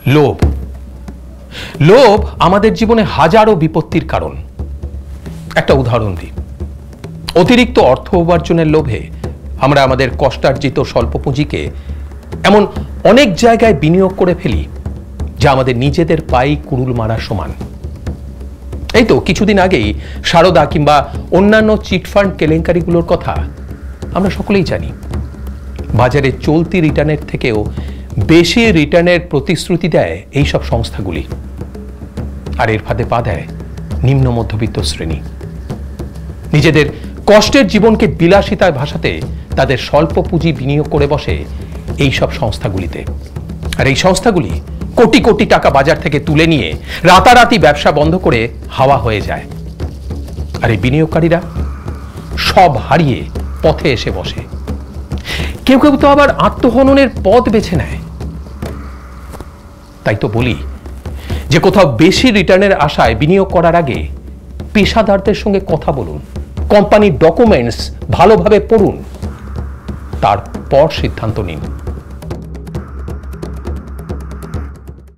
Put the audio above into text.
লোভ। লোভ আমাদের জীবনে হাজারো বিপত্তির কারণ। একটা উদাহরণ দিই। অতিরিক্ত অর্থ উপার্জনের লোভে আমরা আমাদের কষ্টার্জিত স্বল্প পুঁজিকে এমন অনেক জায়গায় বিনিয়োগ করে ফেলি যা আমাদের নিজেদের পায়ে কুড়ুল মারা সমান। এই তো কিছুদিন আগেই সারদা কিংবা অন্যান্য চিটফান্ড কেলেঙ্কারিগুলোর কথা আমরা সকলেই জানি। বাজারে চলতি রিটার্নের থেকেও বেশি রিটার্নের প্রতিশ্রুতি দেয় এইসব সংস্থাগুলি, আর এর ফাঁদে পা দেয় নিম্ন মধ্যবিত্ত শ্রেণী। নিজেদের কষ্টের জীবনকে বিলাসিতায় ভাসাতে তাদের স্বল্প পুঁজি বিনিয়োগ করে বসে এইসব সংস্থাগুলিতে, আর এই সংস্থাগুলি কোটি কোটি টাকা বাজার থেকে তুলে নিয়ে রাতারাতি ব্যবসা বন্ধ করে হাওয়া হয়ে যায়। আর এই বিনিয়োগকারীরা সব হারিয়ে পথে এসে বসে। কেউ কেউ তো আবার আত্মহননের পথ বেছে নেয়। তাই তো বলি যে কোথাও বেশি রিটার্নের আশায় বিনিয়োগ করার আগে পেশাদারদের সঙ্গে কথা বলুন, কোম্পানির ডকুমেন্টস ভালোভাবে পড়ুন, তারপর সিদ্ধান্ত নিন।